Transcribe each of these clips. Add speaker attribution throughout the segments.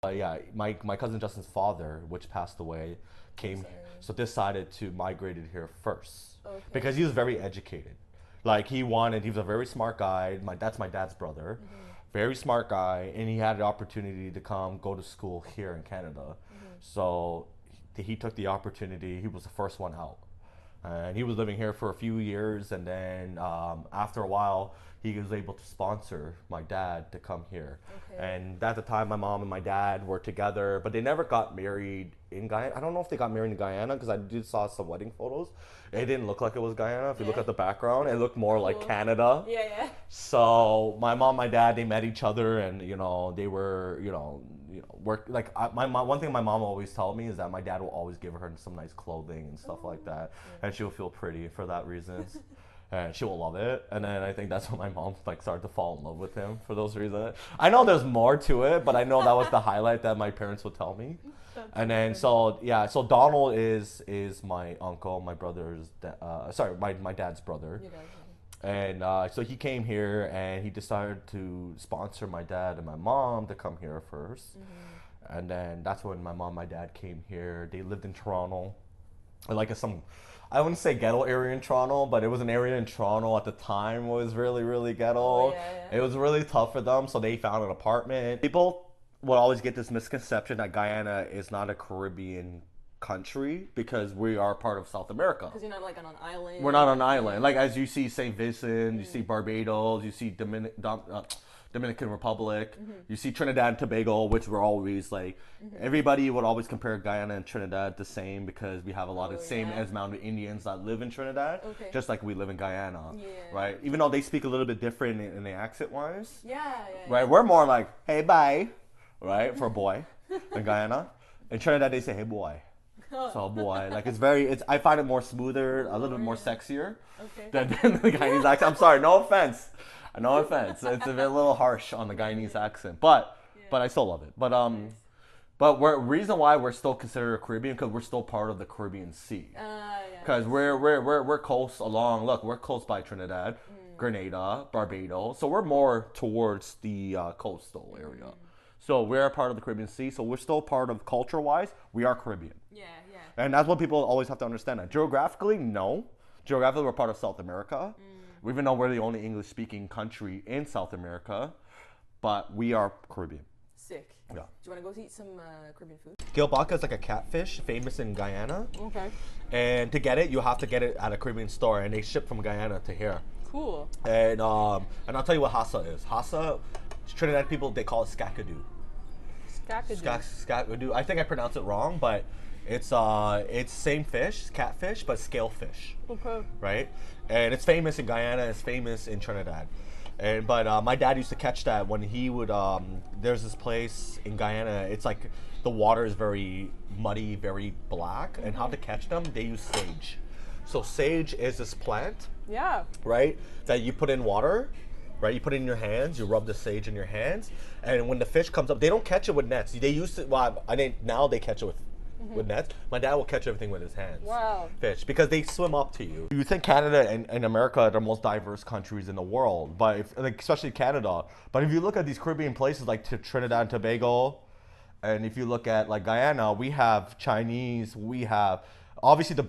Speaker 1: Yeah, my cousin Justin's father, which passed away, came so decided to migrated here first
Speaker 2: Okay.
Speaker 1: because he was very educated. Like he was a very smart guy. That's my dad's brother, very smart guy, and he had the opportunity to come go to school here in Canada. So he took the opportunity. He was the first one out, and he was living here for a few years, and then after a while he was able to sponsor my dad to come here.
Speaker 2: Okay.
Speaker 1: And at the time my mom and my dad were together, but they never got married in Guyana. I don't know if they got married in Guyana because I did saw some wedding photos. It didn't look like it was Guyana. If you look
Speaker 2: Yeah.
Speaker 1: at the background, it looked more like
Speaker 2: Cool.
Speaker 1: Canada.
Speaker 2: Yeah, yeah.
Speaker 1: So my mom, my dad, they met each other, and they were, work like my mom. One thing my mom always told me is that my dad will always give her some nice clothing and stuff like that, and she'll feel pretty for that reason, and she will love it. And then I think that's when my mom like started to fall in love with him for those reasons. I know there's more to it, but I know that was the highlight that my parents would tell me. And then so Donald is my uncle, my brother's sorry, my dad's brother.
Speaker 2: You guys.
Speaker 1: And so he came here and he decided to sponsor my dad and my mom to come here 1st. And then that's when my mom, my dad came here. They lived in Toronto, like I wouldn't say ghetto area in Toronto, but it was an area in Toronto at the time was really, really ghetto.
Speaker 2: Oh, yeah, yeah.
Speaker 1: It was really tough for them, so they found an apartment. People would always get this misconception that Guyana is not a Caribbean country because we are part of South America.
Speaker 2: Because you're not like on an island.
Speaker 1: We're not on an island. Like as you see St. Vincent, you see Barbados, you see Dominican Republic, you see Trinidad and Tobago, which were always like everybody would always compare Guyana and Trinidad the same because we have a lot of the same
Speaker 2: yeah.
Speaker 1: as amount of Indians that live in Trinidad,
Speaker 2: Okay.
Speaker 1: just like we live in Guyana,
Speaker 2: Yeah.
Speaker 1: right? Even though they speak a little bit different in the accent wise,
Speaker 2: Yeah, yeah.
Speaker 1: right? We're more like hey bye, right, for a boy in Guyana. In Trinidad they say hey boy. So boy, like I find it more smoother, a little bit more sexier
Speaker 2: Okay.
Speaker 1: than the Guyanese accent. I'm sorry, no offense. No offense. It's a little harsh on the Guyanese accent, but I still love it. But reason why we're still considered a Caribbean because we're still part of the Caribbean Sea.
Speaker 2: Yeah.
Speaker 1: Because we're close along. Look, we're close by Trinidad, Grenada, Barbados. So we're more towards the coastal area. So we're a part of the Caribbean Sea. So we're still part of culture-wise. We are Caribbean.
Speaker 2: Yeah, yeah.
Speaker 1: And that's what people always have to understand. That geographically, no. Geographically, we're part of South America. Even though we're the only English-speaking country in South America, but we are Caribbean.
Speaker 2: Sick.
Speaker 1: Yeah.
Speaker 2: Do you want to go eat some Caribbean food?
Speaker 1: Gilbaca is like a catfish, famous in Guyana.
Speaker 2: Okay.
Speaker 1: And to get it, you have to get it at a Caribbean store, and they ship from Guyana to here.
Speaker 2: Cool.
Speaker 1: And I'll tell you what hasa is. Hasa, Trinidad people, they call it skakadoo. Skakadoo. I think I pronounced it wrong, but it's same fish, catfish, but scale fish.
Speaker 2: Okay.
Speaker 1: Right? And it's famous in Guyana. It's famous in Trinidad. But my dad used to catch that when he would. There's this place in Guyana. It's like the water is very muddy, very black. And how to catch them? They use sage. So sage is this plant,
Speaker 2: Yeah.
Speaker 1: right? That you put in water, right? You put it in your hands. You rub the sage in your hands, and when the fish comes up, they don't catch it with nets. They used to. Well, I didn't. Now they catch it with nets. My dad will catch everything with his hands.
Speaker 2: Wow.
Speaker 1: Fish because they swim up to you. You think Canada and America are the most diverse countries in the world, but especially Canada. But if you look at these Caribbean places like Trinidad and Tobago, and if you look at like Guyana, we have Chinese, we have obviously the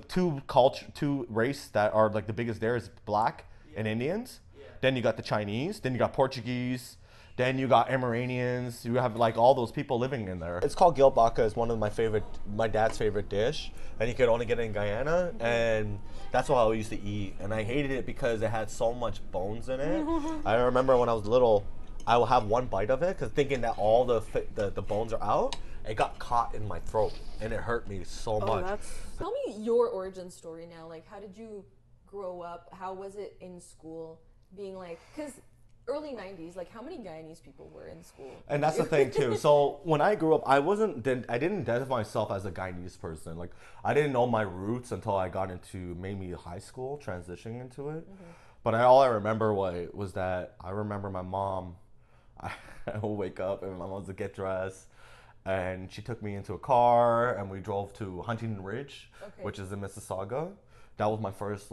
Speaker 1: two race that are like the biggest there is black and Indians. Then you got the Chinese, then you got Portuguese, then you got Emiranians. You have like all those people living in there. It's called gilbaca. It's one of my dad's favorite dish, and you could only get it in Guyana, and that's what I used to eat. And I hated it because it had so much bones in it. I remember when I was little, I would have one bite of it because thinking that all the bones are out. It got caught in my throat, and it hurt me so much.
Speaker 2: Tell me your origin story now. Like, how did you grow up? How was it in school? Being like, because early 90s, like how many Guyanese people were in school?
Speaker 1: And that's the thing too. So when I grew up, I didn't identify myself as a Guyanese person. Like I didn't know my roots until I got into maybe high school, transitioning into it. But all I remember was that I remember my mom. I would wake up and my mom would get dressed, and she took me into a car and we drove to Huntington Ridge, which is in Mississauga. That was my first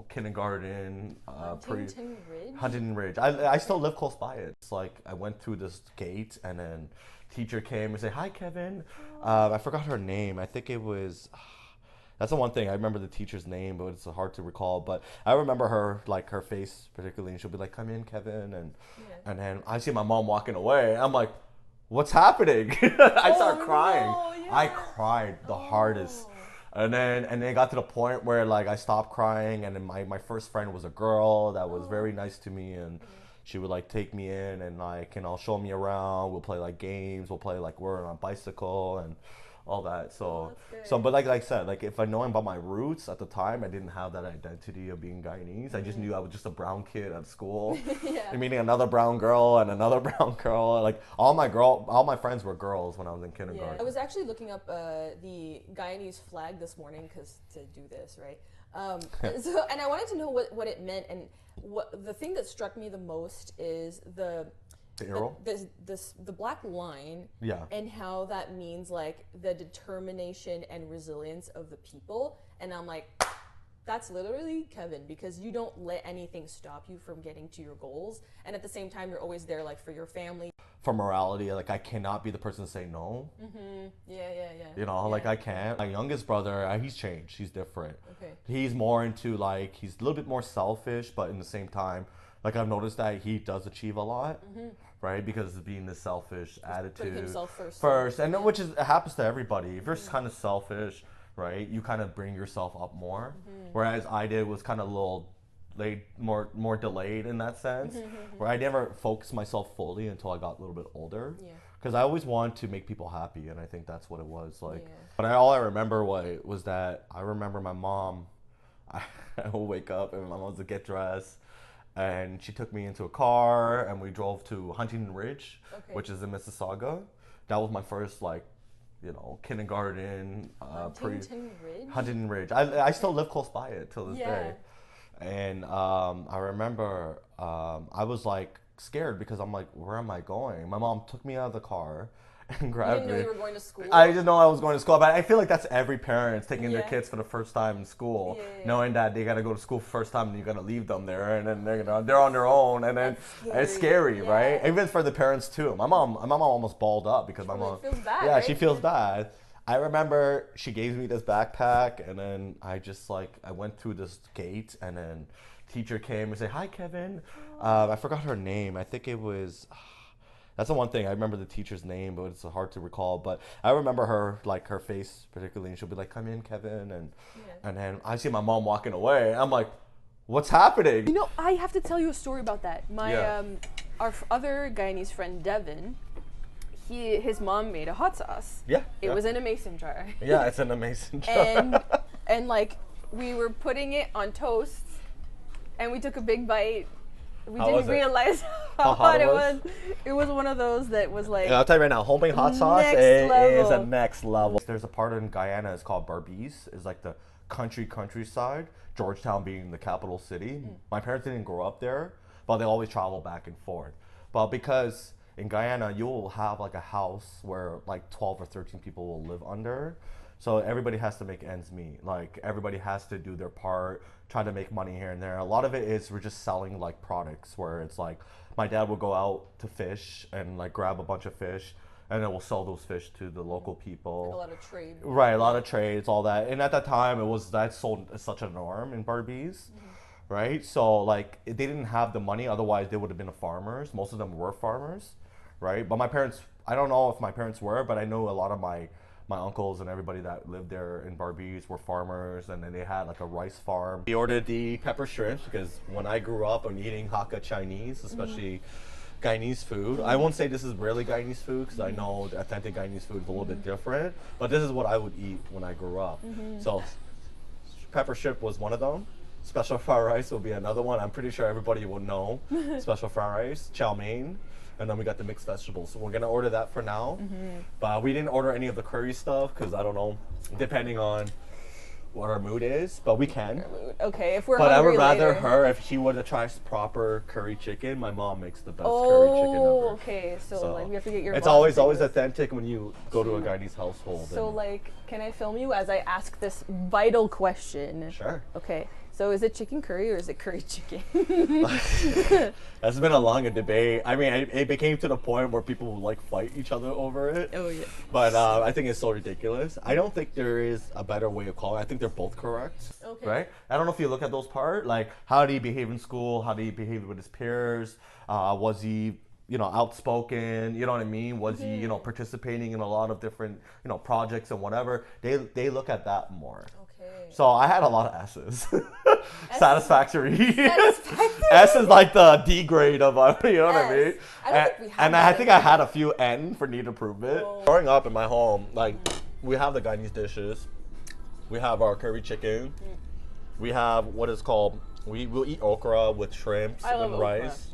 Speaker 1: kindergarten,
Speaker 2: Huntington Ridge?
Speaker 1: Huntington Ridge. I still live close by it. It's like I went through this gate and then teacher came and said, "Hi, Kevin." I forgot her name. I think it was. That's the one thing I remember the teacher's name, but it's hard to recall. But I remember her, like her face particularly, and she'll be like, "Come in, Kevin," and then I see my mom walking away. I'm like, "What's happening?" I start crying.
Speaker 2: No, yeah.
Speaker 1: I cried the hardest. And then it got to the point where like I stopped crying, and then my first friend was a girl that was very nice to me, and she would like take me in and like, you know, show me around. We'll play like games. We'll play like we're on a bicycle and all that. But like I said, like if I know about my roots at the time, I didn't have that identity of being Guyanese. I just knew I was just a brown kid at school, and meeting another brown girl and another brown girl. Like all my friends were girls when I was in kindergarten.
Speaker 2: I was actually looking up the Guyanese flag this morning to do this, right? And I wanted to know what it meant, and what the thing that struck me the most is the
Speaker 1: arrow?
Speaker 2: The black line, and how that means like the determination and resilience of the people. And I'm like, that's literally Kevin, because you don't let anything stop you from getting to your goals, and at the same time you're always there like for your family.
Speaker 1: For morality, like I cannot be the person to say no. You know, like I can't. My youngest brother, he's changed. He's different.
Speaker 2: Okay.
Speaker 1: He's more into like, he's a little bit more selfish, but in the same time, like I've noticed that he does achieve a lot, right? Because of being this selfish attitude.
Speaker 2: Putting himself
Speaker 1: first, and which is, it happens to everybody. If you're kind of selfish, right, you kind of bring yourself up more. Whereas I was kind of a little more delayed in that sense, where I never focused myself fully until I got a little bit older. Because I always wanted to make people happy, and I think that's what it was like. But all I remember was that I remember my mom. I would wake up and my mom would get dressed, and she took me into a car and we drove to Huntington Ridge, which is in Mississauga. That was my first like, you know, kindergarten. Huntington Ridge. I still live close by it till this day. And I remember I was like scared because I'm like, where am I going? My mom took me out of the car and grabbed me.
Speaker 2: You didn't know you were going to school?
Speaker 1: I didn't know I was going to school, but I feel like that's every parent taking their kids for the first time in school, knowing that they gotta go to school for the first time and you're gonna leave them there, and then they're on their own, and then it's scary, right? Even for the parents too. My mom almost balled up because my mom
Speaker 2: feels bad,
Speaker 1: she feels bad. I remember she gave me this backpack, and then I just like I went through this gate, and then teacher came and said, "Hi, Kevin." I forgot her name. I think it was. That's the one thing I remember the teacher's name, but it's hard to recall. But I remember her, like her face particularly, and she'll be like, "Come in, Kevin," and then I see my mom walking away. I'm like, "What's happening?"
Speaker 3: You know, I have to tell you a story about that. My our other Guyanese friend Devin, his mom made a hot sauce. It was in a mason jar.
Speaker 1: Yeah, it's in a mason jar.
Speaker 3: and like we were putting it on toast, and we took a big bite. We didn't realize how hot it was. It was one of those that was like.
Speaker 1: I'll tell you right now, homemade hot sauce is a next level. There's a part in Guyana, it's called Barbies. It's like the countryside. Georgetown being the capital city. My parents didn't grow up there, but they always travel back and forth. But because in Guyana, you'll have like a house where like 12 or 13 people will live under. So everybody has to make ends meet. Like everybody has to do their part, try to make money here and there. A lot of it is we're just selling like products where it's like my dad will go out to fish and like grab a bunch of fish, and then we'll sell those fish to the local people.
Speaker 2: Like a lot of trade.
Speaker 1: Right, a lot of trades, all that. And at that time, that sold as such a norm in Barbies, right? So like they didn't have the money, otherwise they would have been farmers. Most of them were farmers, right? But my parents, I don't know if my parents were, but I know a lot of my uncles and everybody that lived there in Barbies were farmers, and then they had like a rice farm. We ordered the pepper shrimp because when I grew up, I'm eating Hakka Chinese, especially Guyanese food. I won't say this is really Guyanese food because I know the authentic Guyanese food is a little bit different, but this is what I would eat when I grew up. So pepper shrimp was one of them. Special fried rice will be another one. I'm pretty sure everybody will know special fried rice, chow mein. And then we got the mixed vegetables. So we're gonna order that for now. But we didn't order any of the curry stuff because I don't know, depending on what our mood is, but we can.
Speaker 2: Okay, if we're
Speaker 1: But I would rather
Speaker 2: later.
Speaker 1: her, if she would have tried proper curry chicken. My mom makes the best curry chicken ever.
Speaker 3: Oh, okay. So like we have to get your.
Speaker 1: It's
Speaker 3: mom
Speaker 1: always
Speaker 3: to do this.
Speaker 1: authentic when you go to a Guyanese household.
Speaker 3: So like, can I film you as I ask this vital question?
Speaker 1: Sure.
Speaker 3: Okay. So is it chicken curry or is it curry chicken?
Speaker 1: That's been a longer debate. I mean, it became to the point where people would like fight each other over it.
Speaker 3: Oh yeah.
Speaker 1: But I think it's so ridiculous. I don't think there is a better way of calling it. I think they're both correct.
Speaker 2: Okay.
Speaker 1: Right? I don't know if you look at those part, like how did he behave in school? How did he behave with his peers? Was he, outspoken? You know what I mean? Was he, participating in a lot of different, projects and whatever? They look at that more.
Speaker 2: Okay.
Speaker 1: So I had a lot of S's. Satisfactory. S is like the D grade of, you know what I mean? I think I had a few N for need improvement. Oh. Growing up in my home, like we have the Guyanese dishes. We have our curry chicken. We have what is called, we will eat okra with shrimps and rice.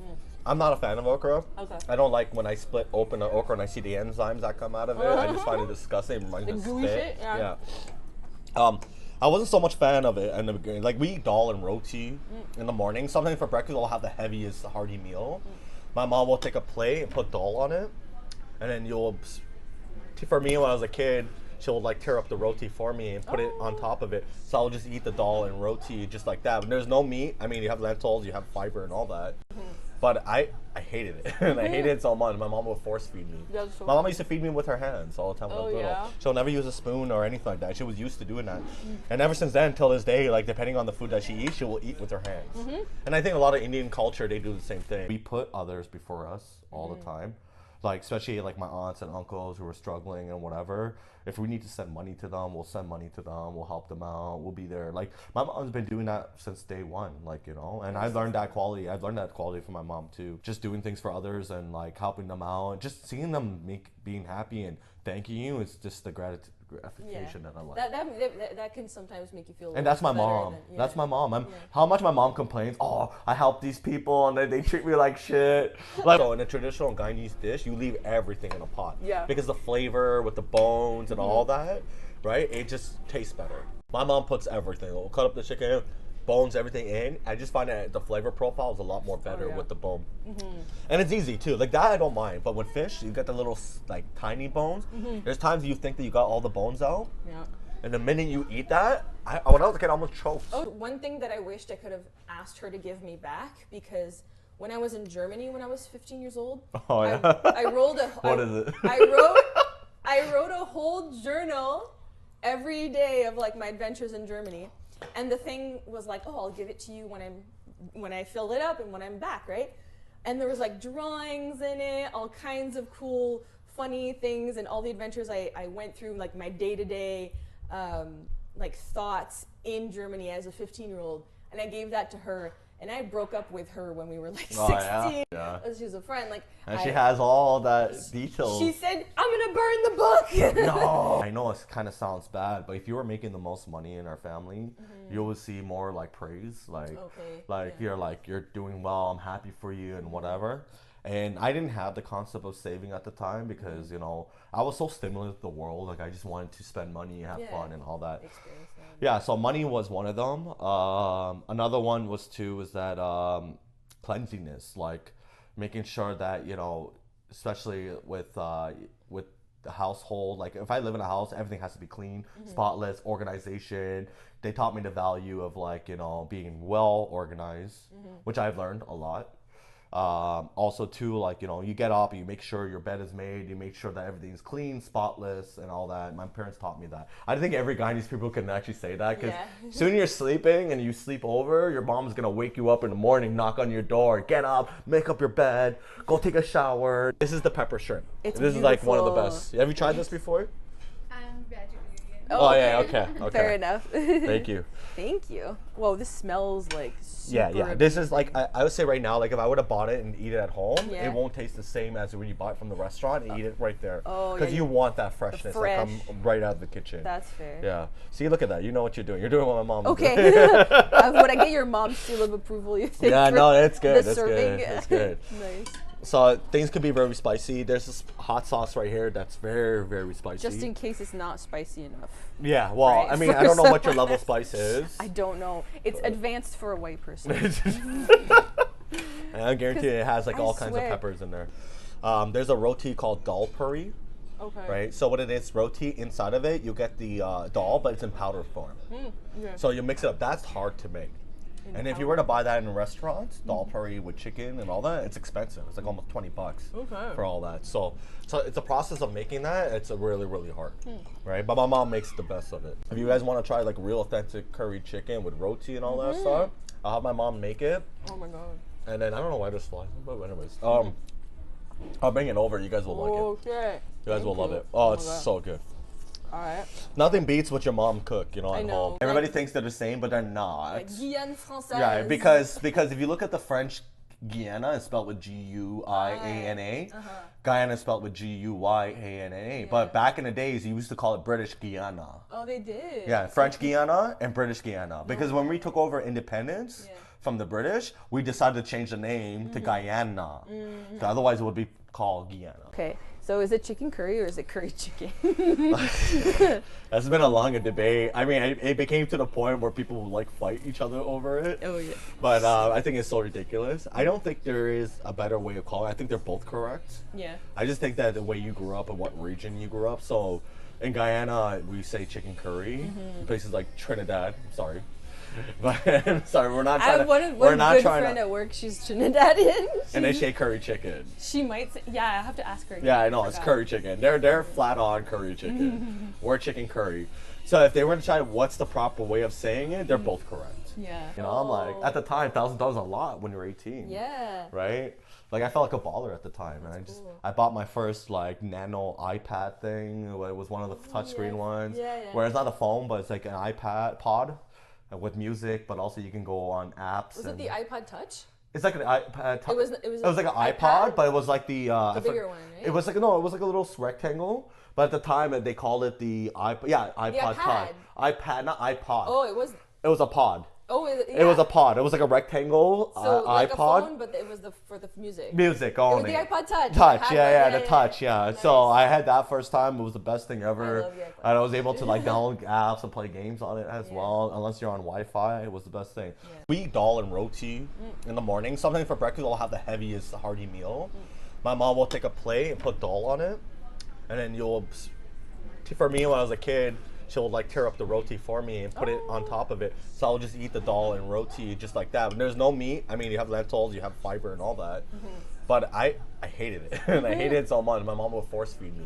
Speaker 1: I'm not a fan of okra. Okay. I don't like when I split open an okra and I see the enzymes that come out of it. I just find it disgusting. It reminds me of spit. Yeah. I wasn't so much fan of it in the beginning. Like we eat dal and roti in the morning. Sometimes for breakfast I'll have the heaviest hearty meal. My mom will take a plate and put dal on it, and then for me when I was a kid, she'll like tear up the roti for me and put it on top of it. So I'll just eat the dal and roti just like that. But there's no meat. I mean, you have lentils, you have fiber and all that. But I hated it. And I hated it so much. My mom would force feed me. My mom used to feed me with her hands all the time when I was little. Yeah? She'll never use a spoon or anything like that. She was used to doing that. And ever since then, till this day, like depending on the food that she eats, she will eat with her hands. And I think a lot of Indian culture, they do the same thing. We put others before us all the time. Like especially like my aunts and uncles who are struggling and whatever. If we need to send money to them, we'll send money to them. We'll help them out. We'll be there. Like my mom's been doing that since day one. Like and I learned that quality. I've learned that quality from my mom too. Just doing things for others and like helping them out. Just seeing them being happy and thanking you is just the gratification that I like.
Speaker 2: That can sometimes make you feel.
Speaker 1: And that's my mom. That's my mom. How much my mom complains. Oh, I help these people and they treat me like shit. Like so in a traditional Guyanese dish, you leave everything in a pot. Yeah. Because the flavor with the bones and all that, right? It just tastes better. My mom puts everything. We'll cut up the chicken, bones, everything in. I just find that the flavor profile is a lot more better with the bone. And it's easy too. Like that I don't mind. But with fish, you get the little like tiny bones. There's times you think that you got all the bones out. Yeah. And the minute you eat that, when I was a kid, I almost choked.
Speaker 2: Oh, one thing that I wished I could have asked her to give me back, because when I was in Germany when I was 15 years old, I rolled a
Speaker 1: What is it?
Speaker 2: I wrote a whole journal every day of like my adventures in Germany. And the thing was like, oh, I'll give it to you when I fill it up and when I'm back, right? And there was like drawings in it, all kinds of cool, funny things, and all the adventures I went through, like my day-to-day like thoughts in Germany as a 15-year-old. And I gave that to her. And I broke up with her when we were like 16. Yeah. She was a friend.
Speaker 1: And she has all that details.
Speaker 2: She said, I'm going to burn the book.
Speaker 1: No. I know it kind of sounds bad, but if you were making the most money in our family, you would see more like praise. You're doing well, I'm happy for you and whatever. And I didn't have the concept of saving at the time because, I was so stimulated with the world. Like I just wanted to spend money, have fun and all that. Yeah, so money was one of them. Another one was that cleanliness, like making sure that, especially with the household, like if I live in a house, everything has to be clean, spotless, organization. They taught me the value of being well organized, which I've learned a lot. Also too, you get up, you make sure your bed is made, you make sure that everything's clean, spotless, and all that. My parents taught me that. I think every Guyanese people can actually say that, because soon you're sleeping and you sleep over, your mom's gonna wake you up in the morning, knock on your door, get up, make up your bed, go take a shower. This is the pepper shrimp. This is like one of the best. Have you tried this before?
Speaker 4: I'm vegetarian.
Speaker 1: Oh yeah, okay.
Speaker 3: Fair enough.
Speaker 1: Thank you.
Speaker 3: Thank you. Whoa, this smells like super
Speaker 1: Yeah. This is like, I would say right now, like if I would have bought it and eat it at home, it won't taste the same as when you buy it from the restaurant and eat it right there. Oh, because you want that freshness that comes right out of the kitchen.
Speaker 3: That's fair.
Speaker 1: Yeah. See, look at that. You know what you're doing. You're doing what my mom
Speaker 3: Would I get your mom's seal of approval, you think?
Speaker 1: Yeah, no, it's good.
Speaker 3: That's good.
Speaker 1: It's good.
Speaker 3: Nice.
Speaker 1: So things can be very spicy. There's this hot sauce right here that's very, very spicy.
Speaker 3: Just in case it's not spicy enough.
Speaker 1: Yeah, well, I mean, I don't know what your level of spice is.
Speaker 3: I don't know. It's advanced for a white person.
Speaker 1: And I guarantee it has like all kinds of peppers in there. There's a roti called dal puri. Okay. Right? So what it is, roti, inside of it, you get the dal, but it's in powder form. So you mix it up. That's hard to make. And if you were to buy that in restaurants, dal curry with chicken and all that, it's expensive. It's like almost $20 for all that. So it's a process of making that. It's a really, really hard, right? But my mom makes the best of it. If you guys want to try like real authentic curry chicken with roti and all that stuff, I'll have my mom make it.
Speaker 2: Oh my god.
Speaker 1: And then I don't know why this flies, but anyways, I'll bring it over. You guys will like it.
Speaker 2: Okay.
Speaker 1: You guys will love it. Oh, it's so good.
Speaker 2: All right.
Speaker 1: Nothing beats what your mom cook, at
Speaker 2: I know.
Speaker 1: home. Everybody thinks they're the same, but they're not.
Speaker 2: Like Guyane Française.
Speaker 1: Yeah, because if you look at the French Guyana, it's spelled with G-U-I-A-N-A. Guyana is spelled with G-U-Y-A-N-A. Yeah. But back in the days, you used to call it British Guyana.
Speaker 2: Oh, they did.
Speaker 1: Yeah, French Guyana and British Guyana. Because when we took over independence from the British, we decided to change the name to Guyana. Otherwise, it would be called Guyana.
Speaker 2: Okay. So is it chicken curry or is it curry chicken?
Speaker 1: That's been a long debate. I mean, it became to the point where people would like fight each other over it.
Speaker 2: Oh yeah.
Speaker 1: But I think it's so ridiculous. I don't think there is a better way of calling it. I think they're both correct.
Speaker 2: Yeah.
Speaker 1: I just think that the way you grew up and what region you grew up. So in Guyana, we say chicken curry. In places like Trinidad, sorry. But I'm sorry, we're not trying to.
Speaker 2: I have one good friend at work. She's Trinidadian.
Speaker 1: And they say curry chicken.
Speaker 2: She might say, yeah, I have to ask her.
Speaker 1: Yeah, I know, it's curry chicken. They're flat on curry chicken. We're chicken curry. So if they were to try what's the proper way of saying it, they're both correct.
Speaker 2: Yeah.
Speaker 1: I'm like, at the time, $1,000 a lot when you're 18.
Speaker 2: Yeah.
Speaker 1: Right? Like I felt like a baller at the time, and I bought my first like nano iPad thing. It was one of the touchscreen ones.
Speaker 2: Yeah.
Speaker 1: Where it's not a phone, but it's like an iPad pod with music, but also you can go on apps.
Speaker 2: Was it the iPod Touch?
Speaker 1: It's like an iPad.
Speaker 2: It was
Speaker 1: like an iPod, but it was like the
Speaker 2: bigger one, right?
Speaker 1: It was like it was like a little rectangle. But at the time, they called it the iPod. Yeah, iPod Touch. iPad, not iPod.
Speaker 2: Oh, it was.
Speaker 1: It was a pod.
Speaker 2: Oh,
Speaker 1: it was a pod. It was like a rectangle
Speaker 2: like
Speaker 1: iPod.
Speaker 2: A phone, but it was for the music.
Speaker 1: Music only.
Speaker 2: It was the iPod Touch.
Speaker 1: Touch, the Touch, yeah. Nice. So I had that first time. It was the best thing ever.
Speaker 2: I love the iPod.
Speaker 1: And I was able to like download apps and play games on it as well. Unless you're on Wi-Fi, it was the best thing. Yeah. We eat dal and roti in the morning. Sometimes for breakfast, I'll have the heaviest hearty meal. My mom will take a plate and put dal on it, and then for me when I was a kid, she'll like tear up the roti for me and put it on top of it. So I'll just eat the dal and roti just like that. When there's no meat, I mean, you have lentils, you have fiber and all that. But I hated it. And I hated it so much. My mom would force feed me.